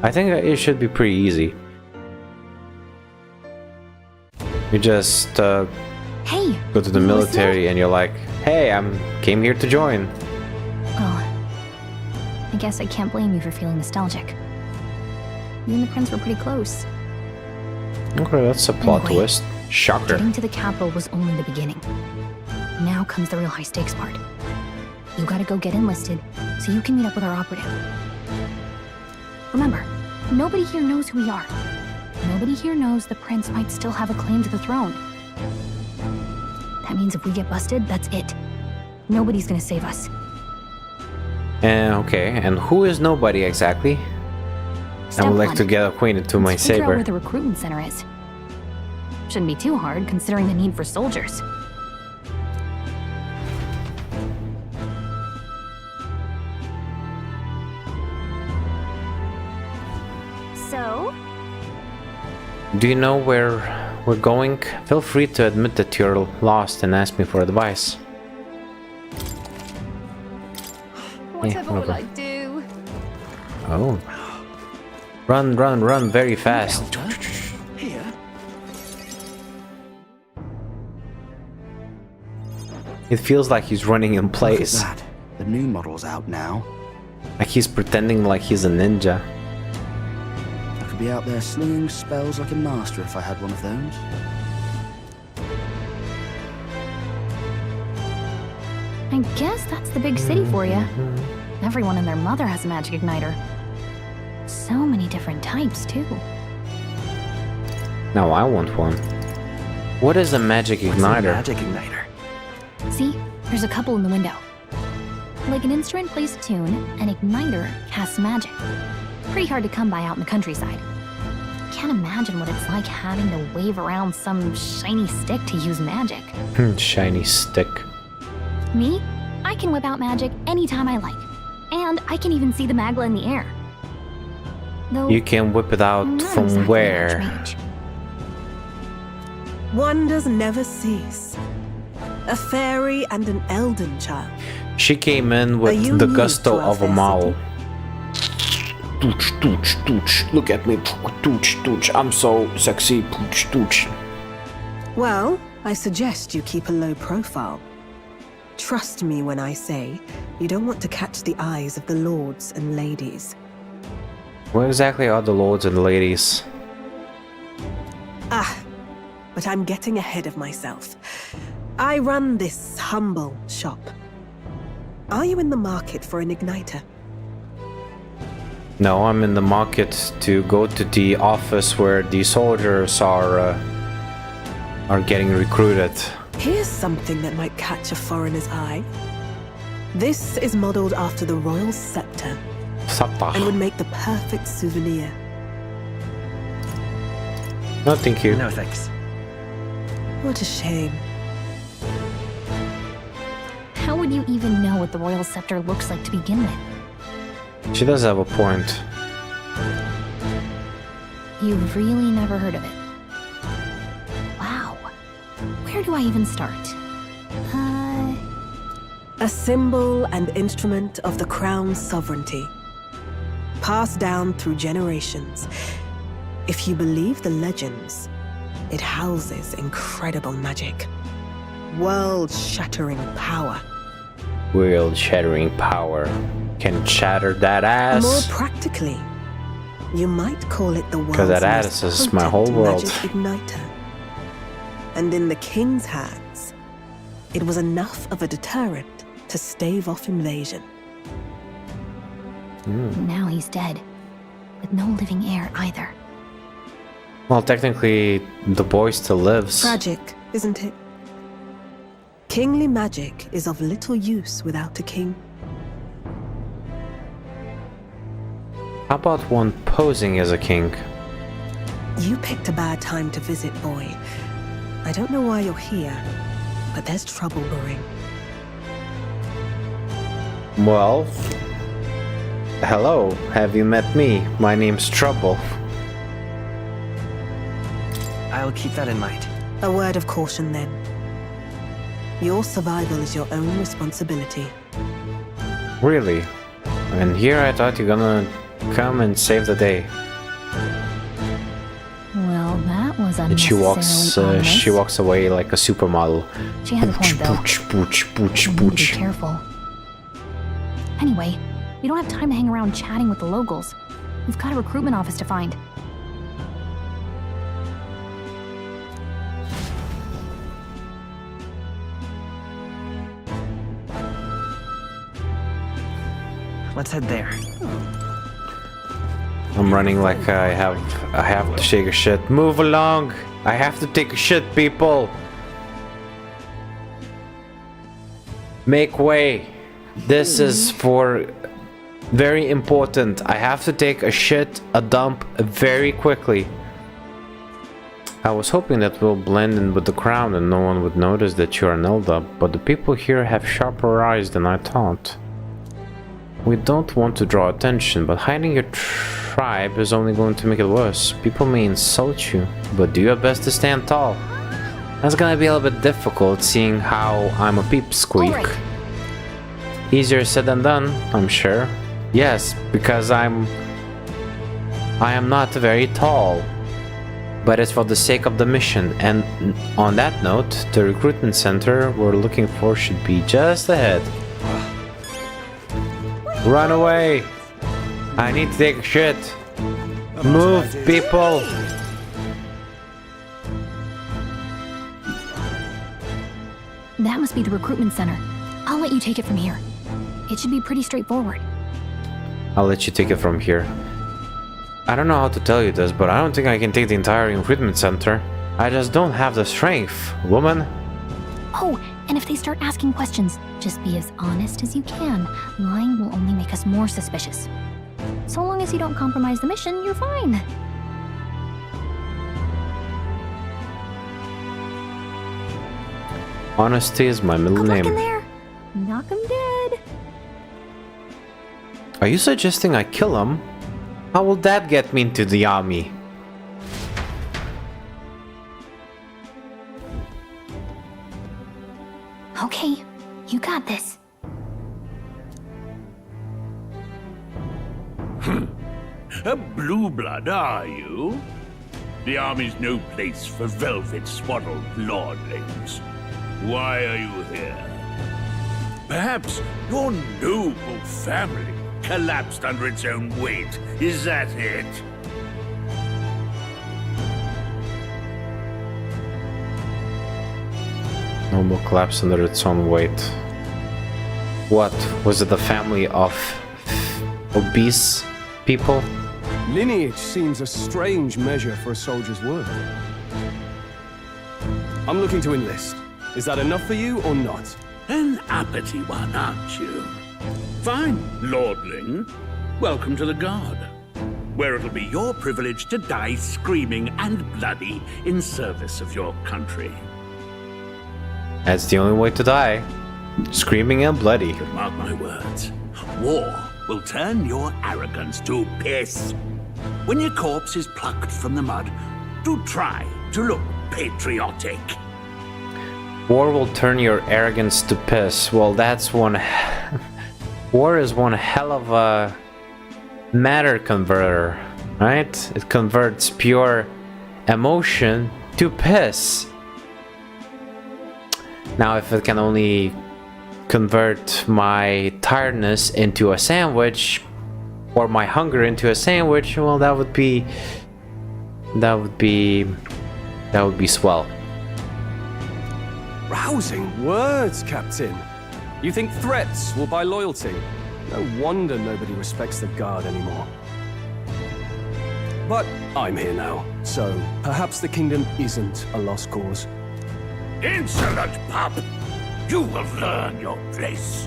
Speaker 1: I think it should be pretty easy. You just
Speaker 10: Hey,
Speaker 1: go to the military and you're like, hey, came here to join.
Speaker 10: Oh, I guess I can't blame you for feeling nostalgic. You and the prince were pretty close.
Speaker 1: Okay, that's a plot
Speaker 10: Anyway,
Speaker 1: twist. Shocker.
Speaker 10: Getting to the capital was only the beginning. Now comes the real high-stakes part. You gotta go get enlisted, so you can meet up with our operative. Remember, nobody here knows who we are. Nobody here knows the prince might still have a claim to the throne. That means if we get busted, that's it. Nobody's gonna save us.
Speaker 1: Okay, and who is nobody exactly? I would like to get acquainted to my
Speaker 10: Figure out
Speaker 1: saber.
Speaker 10: where the recruitment center is. Shouldn't be too hard, considering the need for soldiers. So?
Speaker 1: Do you know where we're going? Feel free to admit that you're lost and ask me for advice.
Speaker 6: Whatever will
Speaker 1: whatever.
Speaker 6: I do?
Speaker 1: Oh. Run, run, run very fast.
Speaker 5: Here?
Speaker 1: It feels like he's running in place.
Speaker 12: Look at that. The new model's out now.
Speaker 1: Like he's pretending like he's a ninja.
Speaker 12: I could be out there slinging spells like a master if I had one of those.
Speaker 10: I guess that's the big city for you. Everyone and their mother has a magic igniter. So many different types, too.
Speaker 1: Now I want one. What is a magic igniter?
Speaker 9: Magic igniter.
Speaker 10: See? There's a couple in the window. Like an instrument plays a tune, an igniter casts magic. Pretty hard to come by out in the countryside. Can't imagine what it's like having to wave around some shiny stick to use magic.
Speaker 1: Shiny stick.
Speaker 10: Me? I can whip out magic anytime I like. And I can even see the magla in the air. Though,
Speaker 1: You can whip it out
Speaker 10: I'm not
Speaker 1: from
Speaker 10: exactly
Speaker 1: where?
Speaker 10: much mage.
Speaker 14: Wonders never cease. A fairy and an elden child.
Speaker 1: She came in
Speaker 14: Are
Speaker 1: with
Speaker 14: you
Speaker 1: the
Speaker 14: new
Speaker 1: gusto
Speaker 14: to our
Speaker 1: of a
Speaker 14: fair
Speaker 1: mole. Tooch, tooch, tooch. Look at me. Tooch, tooch. I'm so sexy. Tooch, tooch.
Speaker 14: Well, I suggest you keep a low profile. Trust me when I say you don't want to catch the eyes of the lords and ladies.
Speaker 1: Where exactly are the lords and ladies?
Speaker 14: Ah, but I'm getting ahead of myself. I run this humble shop. Are you in the market for an igniter?
Speaker 1: No, I'm in the market to go to the office where the soldiers are getting recruited.
Speaker 14: Here's something that might catch a foreigner's eye. This is modeled after the royal scepter and would make the perfect souvenir.
Speaker 1: No, thank you.
Speaker 12: No, thanks.
Speaker 14: What a shame.
Speaker 10: How would you even know what the royal scepter looks like to begin with?
Speaker 1: She does have a point.
Speaker 10: You've really never heard of it. Wow. Where do I even start?
Speaker 14: A symbol and instrument of the crown's sovereignty. Passed down through generations. If you believe the legends, it houses incredible magic. World-shattering power.
Speaker 1: World-shattering power. Can shatter that ass.
Speaker 14: More practically, you might call it the world's
Speaker 1: Because that ass
Speaker 14: most
Speaker 1: is my whole
Speaker 14: potent
Speaker 1: world.
Speaker 14: magic igniter. And in the king's hands, it was enough of a deterrent to stave off invasion.
Speaker 10: Now he's dead, with no living heir either.
Speaker 1: Well, technically, the boy still lives.
Speaker 14: Tragic, isn't it? Kingly magic is of little use without a king.
Speaker 1: How about one posing as a king?
Speaker 14: You picked a bad time to visit, boy. I don't know why you're here, but there's trouble brewing.
Speaker 1: Well, hello, have you met me? My name's Trouble.
Speaker 12: I'll keep that in mind.
Speaker 14: A word of caution, then. Your survival is your own responsibility.
Speaker 1: Really? And here I thought you're gonna come and save the day.
Speaker 10: Well, that was
Speaker 1: And she walks away like a supermodel.
Speaker 10: She has a point, though.
Speaker 1: Pooch, pooch, pooch,
Speaker 10: You need to be
Speaker 1: pooch.
Speaker 10: careful. Anyway, we don't have time to hang around chatting with the locals. We've got a recruitment office to find.
Speaker 12: Let's head there.
Speaker 1: I'm running like I have to take a shit. Move along! I have to take a shit, people! Make way! This is for very important. I have to take a shit, a dump very quickly. I was hoping that we'll blend in with the crowd and no one would notice that you're an Elder, but the people here have sharper eyes than I thought. We don't want to draw attention, but hiding your tribe is only going to make it worse. People may insult you, but do your best to stand tall. That's gonna be a little bit difficult, seeing how I'm a peepsqueak.
Speaker 10: Right.
Speaker 1: Easier said than done, I'm sure. Yes, because I am not very tall. But it's for the sake of the mission, and on that note, the recruitment center we're looking for should be just ahead. Run away! I need to take a shit. Move, people!
Speaker 10: That must be the recruitment center. I'll let you take it from here. It should be pretty straightforward.
Speaker 1: I'll let you take it from here. I don't know how to tell you this, but I don't think I can take the entire recruitment center. I just don't have the strength, woman.
Speaker 10: Oh, and if they start asking questions, just be as honest as you can. Lying will only make us more suspicious. So long as you don't compromise the mission, you're fine.
Speaker 1: Honesty is my middle
Speaker 10: Good luck in
Speaker 1: name.
Speaker 10: there. Knock 'em dead.
Speaker 1: Are you suggesting I kill him? How will that get me into the army?
Speaker 10: Okay, you got this.
Speaker 16: A blue blood, are you? The army's no place for velvet-swaddled lordlings. Why are you here? Perhaps your noble family collapsed under its own weight. Is that it?
Speaker 1: Noble collapse under its own weight. What? Was it the family of obese people?
Speaker 12: Lineage seems a strange measure for a soldier's work. I'm looking to enlist. Is that enough for you or not?
Speaker 16: An uppity one, aren't you? Fine, lordling. Welcome to the Guard, where it'll be your privilege to die screaming and bloody in service of your country.
Speaker 1: That's the only way to die. Screaming and bloody.
Speaker 16: Mark my words. War will turn your arrogance to piss. When your corpse is plucked from the mud, do try to look patriotic.
Speaker 1: War will turn your arrogance to piss. Well, that's one... War is one hell of a matter converter, right? It converts pure emotion to piss. Now, if it can only convert my tiredness into a sandwich, or my hunger into a sandwich, well, that would be swell.
Speaker 12: Rousing words, Captain. You think threats will buy loyalty? No wonder nobody respects the Guard anymore. But I'm here now, so perhaps the kingdom isn't a lost cause.
Speaker 16: Insolent pup! You will learn your place.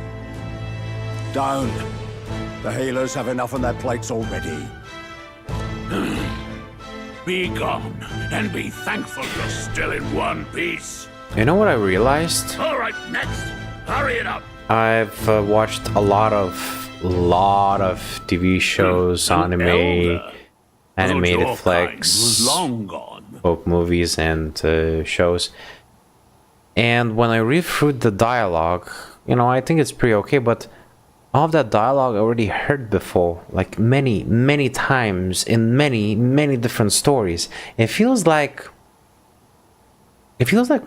Speaker 7: Don't. The healers have enough on their plates already.
Speaker 16: Be gone, and be thankful you're still in one piece.
Speaker 1: You know what I realized?
Speaker 16: All right, next. Hurry it up.
Speaker 1: I've watched a lot of TV shows, animated flicks,
Speaker 16: long gone.
Speaker 1: both movies and shows. And when I read through the dialogue, you know, I think it's pretty okay, but all of that dialogue I already heard before, like many times in many different stories. It feels like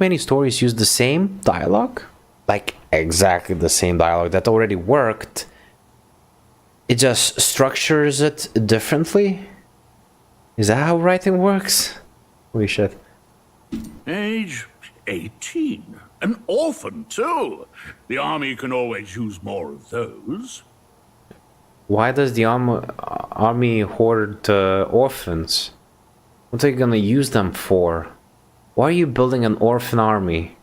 Speaker 1: many stories use the same dialogue, like exactly the same dialogue that already worked. It just structures it differently. Is that how writing works? Holy shit.
Speaker 16: Age 18. An orphan, too. The army can always use more of those.
Speaker 1: Why does the army hoard orphans? What are you gonna use them for? Why are you building an orphan army?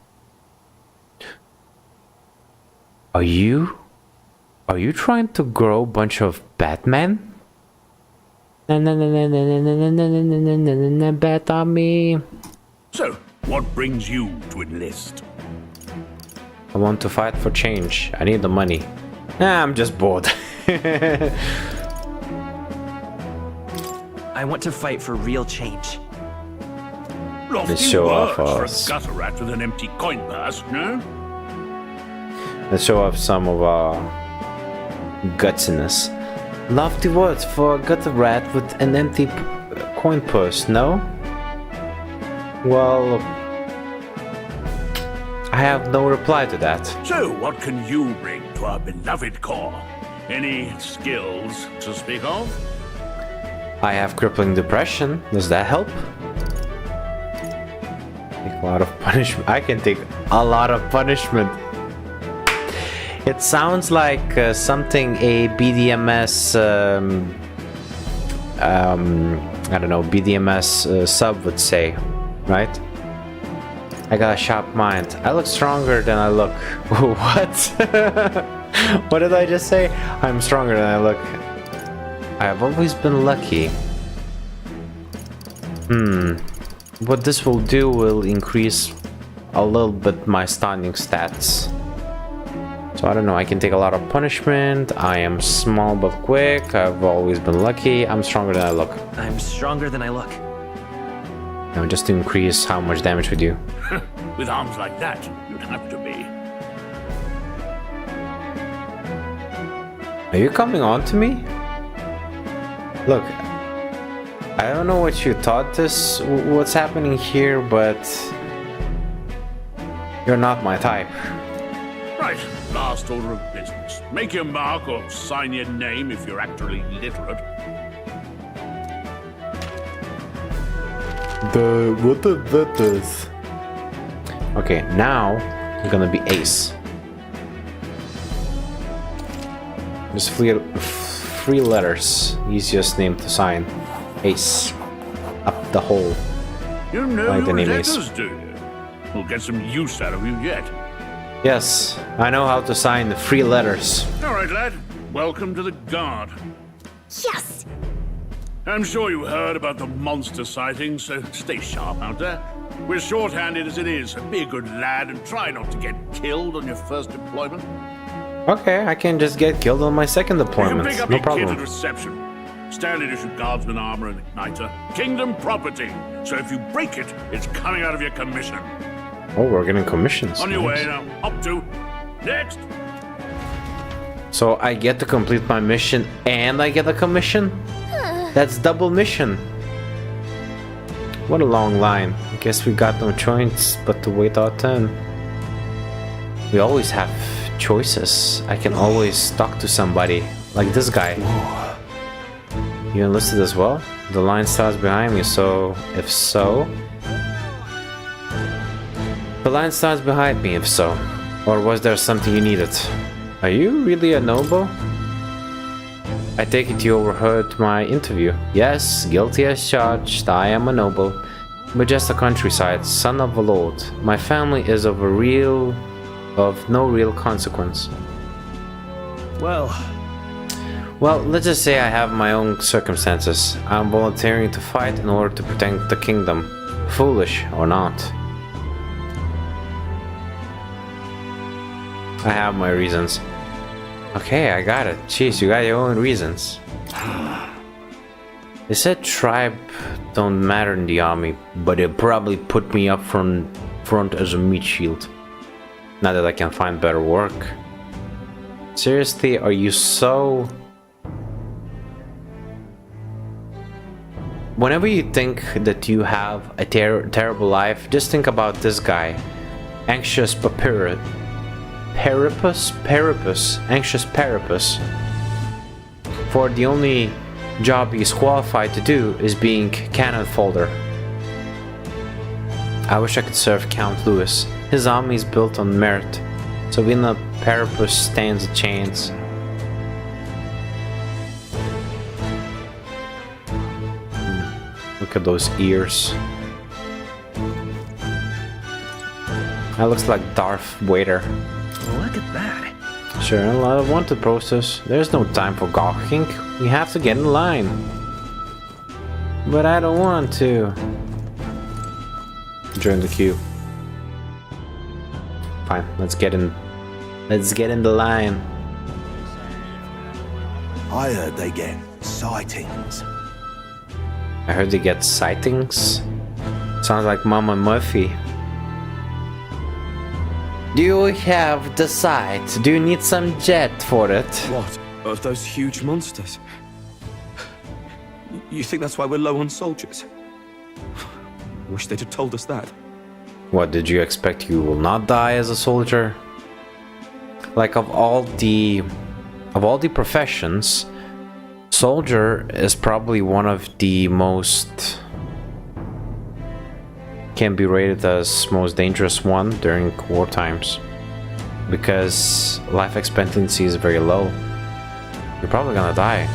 Speaker 1: Are you trying to grow a bunch of Batman? Bat army.
Speaker 16: So, what brings you to enlist?
Speaker 1: I want to fight for change. I need the money. I'm just bored.
Speaker 17: I want to fight for real change.
Speaker 16: Lofty
Speaker 1: show off
Speaker 16: words for a gutter rat with an empty coin purse, no?
Speaker 1: Let's show off some of our gutsiness. Lofty words for a gutter rat with an empty coin purse, no? Well, I have no reply to that.
Speaker 16: So, what can you bring to our beloved corps? Any skills to speak of?
Speaker 1: I have crippling depression. Does that help? Take a lot of punishment. I can take a lot of punishment. It sounds like something a BDMS, I don't know, BDMS sub would say, right? I got a sharp mind. I look stronger than I look. What? What did I just say? I'm stronger than I look. I have always been lucky. What this will do will increase a little bit my stunning stats. So I don't know, I can take a lot of punishment. I am small but quick. I've always been lucky. I'm stronger than I look.
Speaker 17: I'm stronger than I look.
Speaker 1: Now just to increase how much damage we do.
Speaker 16: With arms like that, you'd have to be.
Speaker 1: Are you coming on to me? Look, I don't know what you thought what's happening here, but you're not my type.
Speaker 16: Right, last order of business. Make your mark or sign your name if you're actually literate.
Speaker 1: What that is? Okay, now you're gonna be Ace. Just three letters. Easiest name to sign. Ace. Up the hole.
Speaker 16: You know
Speaker 1: like the
Speaker 16: your
Speaker 1: name
Speaker 16: letters,
Speaker 1: Ace.
Speaker 16: do you? We'll get some use out of you yet.
Speaker 1: Yes, I know how to sign the 3 letters.
Speaker 16: All right, lad. Welcome to the Guard.
Speaker 10: Yes!
Speaker 16: I'm sure you heard about the monster sightings, so stay sharp out there. We're short-handed as it is, so be a good lad and try not to get killed on your first deployment.
Speaker 1: Okay, I can just get killed on my second
Speaker 16: You can
Speaker 1: deployment.
Speaker 16: pick up
Speaker 1: No
Speaker 16: your kit at
Speaker 1: problem.
Speaker 16: reception. Standard issue guardsman armor and igniter. Kingdom property. So if you break it, it's coming out of your commission.
Speaker 1: Oh, we're getting commissions.
Speaker 16: On your
Speaker 1: Nice.
Speaker 16: way now. Up to. Next.
Speaker 1: So I get to complete my mission and I get a commission? That's double mission. What a long line. I guess we got no choice but to wait our turn. We always have choices. I can always talk to somebody, like this guy. You enlisted as well? The line starts behind me, so if so... The line starts behind me, if so. Or was there something you needed? Are you really a noble? I take it you overheard my interview. Yes, guilty as charged, I am a noble. But just a countryside, son of a lord. My family is of no real consequence.
Speaker 12: Well,
Speaker 1: let's just say I have my own circumstances. I'm volunteering to fight in order to protect the kingdom. Foolish or not. I have my reasons. Okay, I got it. Jeez, you got your own reasons. They said tribe don't matter in the army, but it probably put me up front as a meat shield. Now that I can find better work. Seriously, are you so... Whenever you think that you have a terrible life, just think about this guy. Anxious Anxious Parapus. For the only job he's qualified to do is being cannon folder. I wish I could serve Count Louis. His army is built on merit, so Vina Parapus stands a chance. Look at those ears. That looks like Darth Vader.
Speaker 17: Look at that.
Speaker 1: Sure, a lot of wanted process. There's no time for gawking. We have to get in line. But I don't want to. Join the queue. Fine, let's get in. Let's get in the line.
Speaker 11: I heard they get sightings.
Speaker 1: I heard they get sightings. Sounds like Mama Murphy. Do you have the sight? Do you need some jet for it?
Speaker 12: what? Of those huge monsters? You think that's why we're low on soldiers? Wish they'd have told us that.
Speaker 1: What, did you expect you will not die as a soldier? Like, of all the professions, soldier is probably one of the most... can be rated as most dangerous one during war times, because life expectancy is very low. You're probably gonna die.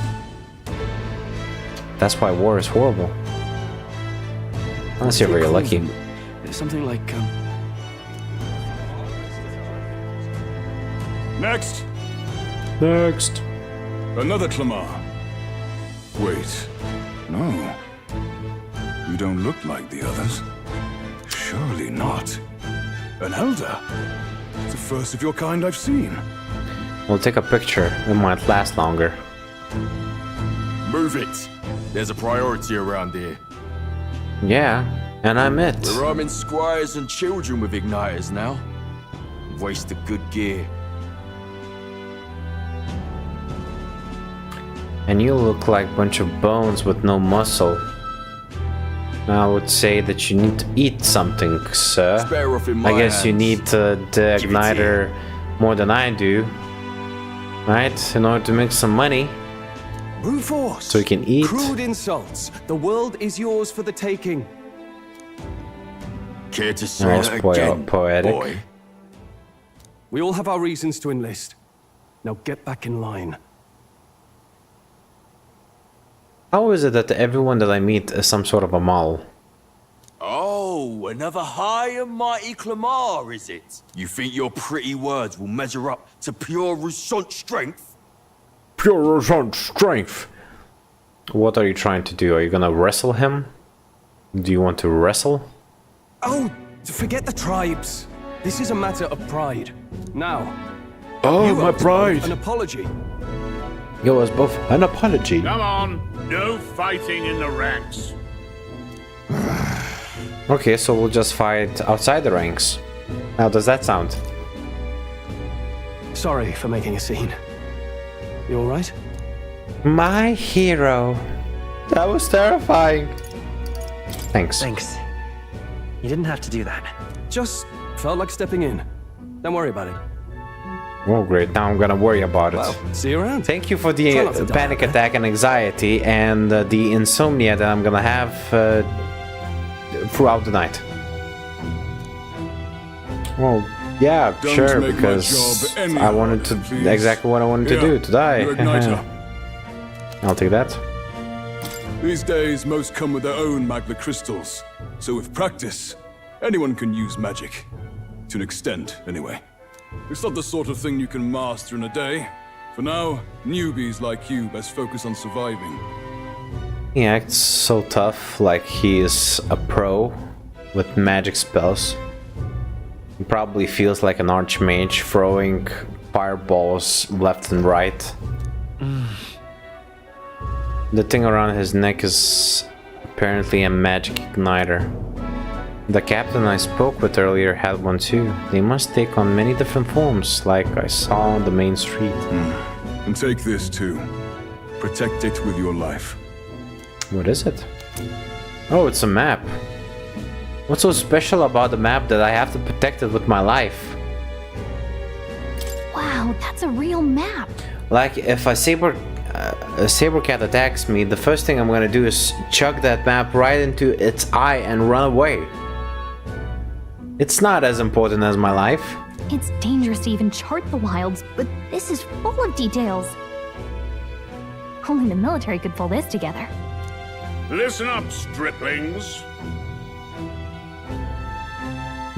Speaker 1: That's why war is horrible. Unless you're very lucky.
Speaker 12: Something like,
Speaker 2: Next!
Speaker 1: Next!
Speaker 2: Another Clamar. Wait. No. You don't look like the others. Surely not. An elder? It's the first of your kind I've seen.
Speaker 1: We'll take a picture. It might last longer.
Speaker 18: Move it. There's a priority around here.
Speaker 1: Yeah, and I'm it.
Speaker 18: We're arming squires and children with igniters now. Waste of good gear.
Speaker 1: And you look like a bunch of bones with no muscle. I would say that you need to eat something, sir.
Speaker 18: Spare off in my
Speaker 1: I guess you
Speaker 18: hands.
Speaker 1: need the igniter more than I do, right? In order to make some money,
Speaker 12: Brute force.
Speaker 1: so you can eat.
Speaker 12: Crude insults. The world is yours for the taking.
Speaker 18: Care to say
Speaker 1: Nice
Speaker 18: that again,
Speaker 1: poetic.
Speaker 18: boy?
Speaker 12: We all have our reasons to enlist. Now get back in line.
Speaker 1: How is it that everyone that I meet is some sort of a mall?
Speaker 18: Oh, another high and mighty Clamar, is it? You think your pretty words will measure up to pure Russant strength?
Speaker 1: Pure Russant strength. What are you trying to do? Are you gonna wrestle him? Do you want to wrestle?
Speaker 12: Oh, forget the tribes. This is a matter of pride. Now.
Speaker 1: Oh,
Speaker 12: you
Speaker 1: my
Speaker 12: owe us both
Speaker 1: pride.
Speaker 12: An apology.
Speaker 1: Give us both an apology.
Speaker 16: Come on, no fighting in the ranks.
Speaker 1: Okay, so we'll just fight outside the ranks. How does that sound?
Speaker 12: Sorry for making a scene. You all right?
Speaker 1: My hero. That was terrifying. Thanks.
Speaker 17: Thanks. You didn't have to do that.
Speaker 12: Just felt like stepping in. Don't worry about it.
Speaker 1: Oh great, now I'm gonna worry about it.
Speaker 12: Well, see you around.
Speaker 1: Thank you for the
Speaker 12: Try not to die,
Speaker 1: panic
Speaker 12: eh?
Speaker 1: attack and anxiety and the insomnia that I'm gonna have throughout the night. Well, yeah,
Speaker 2: Don't
Speaker 1: sure,
Speaker 2: make my
Speaker 1: because
Speaker 2: job any
Speaker 1: I wanted to
Speaker 2: harder, please.
Speaker 1: exactly what I wanted to
Speaker 2: Here,
Speaker 1: do, to die.
Speaker 2: your igniter.
Speaker 1: I'll take that.
Speaker 2: These days, most come with their own magna crystals. So with practice, anyone can use magic. To an extent, anyway. It's not the sort of thing you can master in a day. For now, newbies like you best focus on surviving.
Speaker 1: He acts so tough, like he is a pro with magic spells. He probably feels like an archmage throwing fireballs left and right. The thing around his neck is apparently a magic igniter. The captain I spoke with earlier had one too. They must take on many different forms, like I saw on the main street.
Speaker 2: And take this too. Protect it with your life.
Speaker 1: What is it? Oh, it's a map. What's so special about the map that I have to protect it with my life?
Speaker 10: Wow, that's a real map.
Speaker 1: Like, if a saber cat attacks me, the first thing I'm gonna do is chuck that map right into its eye and run away. It's not as important as my life.
Speaker 10: It's dangerous to even chart the wilds, but this is full of details. Only the military could pull this together.
Speaker 16: Listen up, striplings.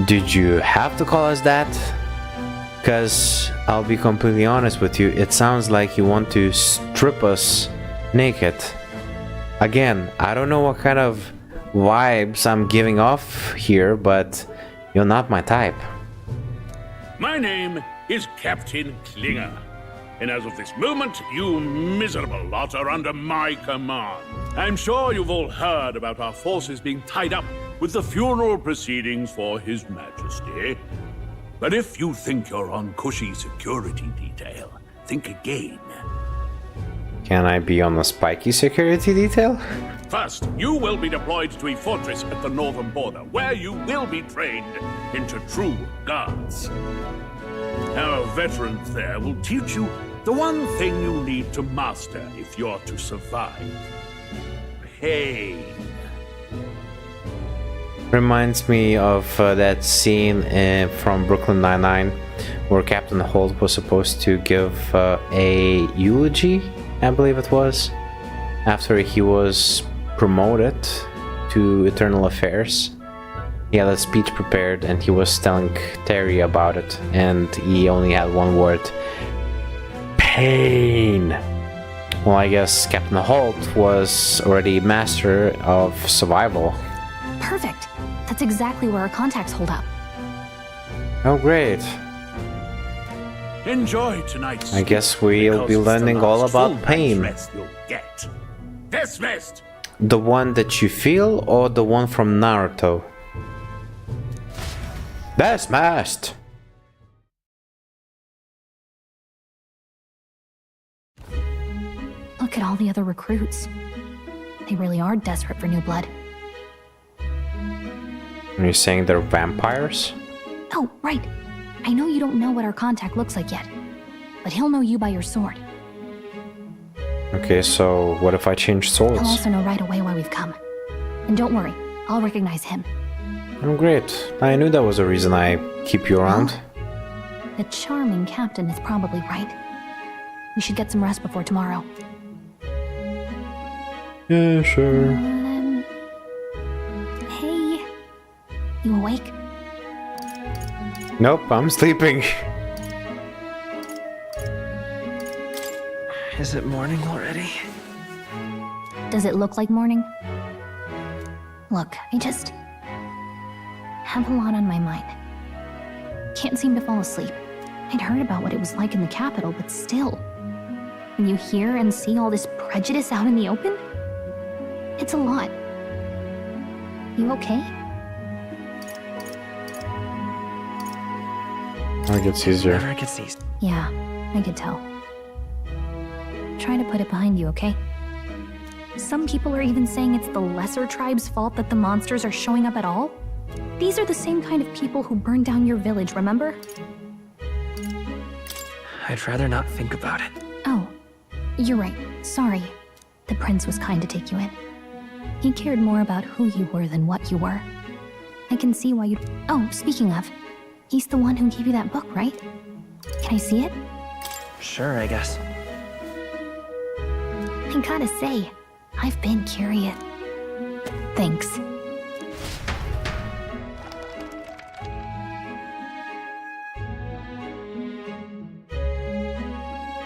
Speaker 1: Did you have to call us that? Because I'll be completely honest with you, it sounds like you want to strip us naked. Again, I don't know what kind of vibes I'm giving off here, but you're not my type.
Speaker 16: My name is Captain Klinger, and as of this moment, you miserable lot are under my command. I'm sure you've all heard about our forces being tied up with the funeral proceedings for His Majesty. But if you think you're on cushy security detail, think again.
Speaker 1: Can I be on the spiky security detail?
Speaker 16: First, you will be deployed to a fortress at the northern border, where you will be trained into true guards. Our veterans there will teach you the one thing you need to master if you're to survive. Pain.
Speaker 1: Reminds me of that scene from Brooklyn Nine-Nine where Captain Holt was supposed to give a eulogy, I believe it was, after he was promoted to Eternal Affairs. He had a speech prepared and he was telling Terry about it, and he only had one word: pain. Well, I guess Captain Holt was already master of survival.
Speaker 10: Perfect. That's exactly where our contacts hold up.
Speaker 1: Oh, great.
Speaker 16: Enjoy tonight's
Speaker 1: I guess we'll be learning all about pain.
Speaker 16: rest you'll get. Dismissed!
Speaker 1: The one that you feel or the one from Naruto? Dismissed!
Speaker 10: Look at all the other recruits. They really are desperate for new blood.
Speaker 1: Are you saying they're vampires?
Speaker 10: Oh, right. I know you don't know what our contact looks like yet, but he'll know you by your sword.
Speaker 1: Okay, so what if I change swords?
Speaker 10: He'll also know right away why we've come. And don't worry, I'll recognize him.
Speaker 1: Oh, great. I knew that was the reason I keep you around.
Speaker 10: The charming captain is probably right. We should get some rest before tomorrow.
Speaker 1: Yeah, sure.
Speaker 10: Hey, you awake?
Speaker 1: Nope, I'm sleeping.
Speaker 13: Is it morning already?
Speaker 10: Does it look like morning? Look, I just have a lot on my mind. Can't seem to fall asleep. I'd heard about what it was like in the capital, but still. When you hear and see all this prejudice out in the open, it's a lot. You okay?
Speaker 1: I think it's easier.
Speaker 13: Never gets easy.
Speaker 10: Yeah, I could tell. Try to put it behind you, okay? Some people are even saying it's the lesser tribe's fault that the monsters are showing up at all. These are the same kind of people who burned down your village, remember?
Speaker 13: I'd rather not think about it.
Speaker 10: Oh, you're right. Sorry. The prince was kind to take you in. He cared more about who you were than what you were. I can see why you... Oh, speaking of, he's the one who gave you that book, right? Can I see it?
Speaker 13: Sure, I guess.
Speaker 10: I gotta say, I've been curious. Thanks.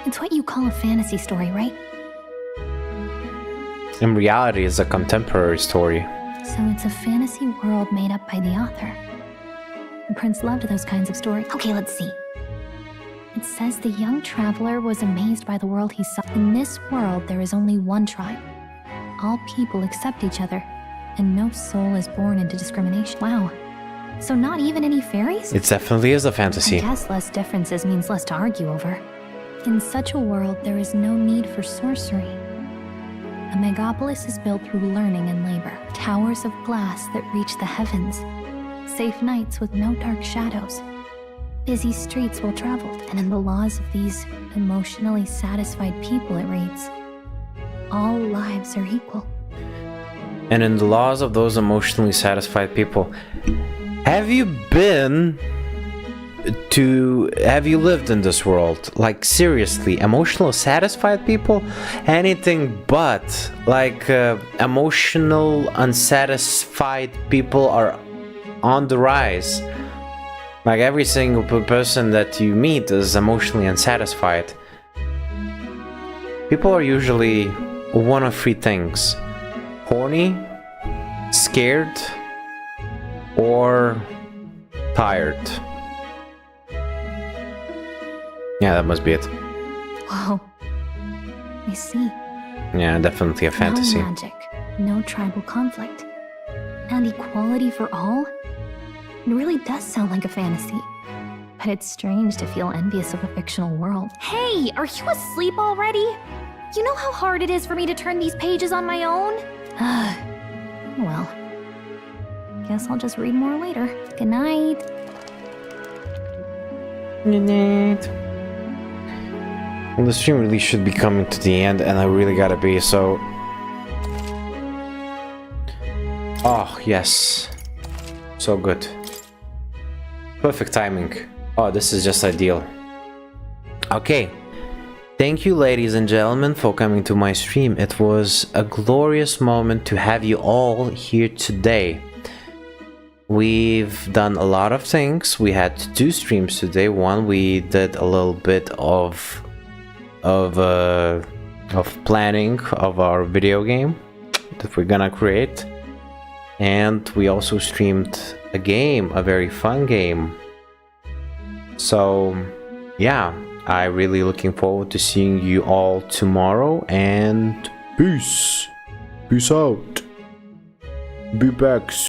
Speaker 10: It's what you call a fantasy story, right?
Speaker 1: In reality, it's a contemporary story.
Speaker 10: So it's a fantasy world made up by the author. The prince loved those kinds of stories. Okay, let's see. It says the young traveler was amazed by the world he saw. In this world, there is only one tribe. All people accept each other, and no soul is born into discrimination. Wow. So not even any fairies?
Speaker 1: It definitely is a fantasy.
Speaker 10: I guess less differences means less to argue over. In such a world, there is no need for sorcery. A megapolis is built through learning and labor. Towers of glass that reach the heavens. Safe nights with no dark shadows. Busy streets well traveled. And in the laws of these emotionally satisfied people, it reads, all lives are equal.
Speaker 1: And in the laws of those emotionally satisfied people, have you lived in this world? Like, seriously, emotional satisfied people? Anything but. Like, emotional unsatisfied people are on the rise. Like, every single person that you meet is emotionally unsatisfied. People are usually one of three things: horny, scared, or tired. Yeah, that must be it.
Speaker 10: Whoa. I see.
Speaker 1: Yeah, definitely a fantasy.
Speaker 10: No magic, no tribal conflict, and equality for all? It really does sound like a fantasy. But it's strange to feel envious of a fictional world. Hey, are you asleep already? You know how hard it is for me to turn these pages on my own? Well, guess I'll just read more later. Good night.
Speaker 1: Good night. Well, the stream really should be coming to the end, and I really gotta be, so... Oh, yes. So good. Perfect timing. Oh, this is just ideal. Okay. Thank you, ladies and gentlemen, for coming to my stream. It was a glorious moment to have you all here today. We've done a lot of things. We had 2 streams today. One, we did a little bit of planning of our video game that we're gonna create, and we also streamed a game, a very fun game. So yeah, I'm really looking forward to seeing you all tomorrow, and peace out, be back soon.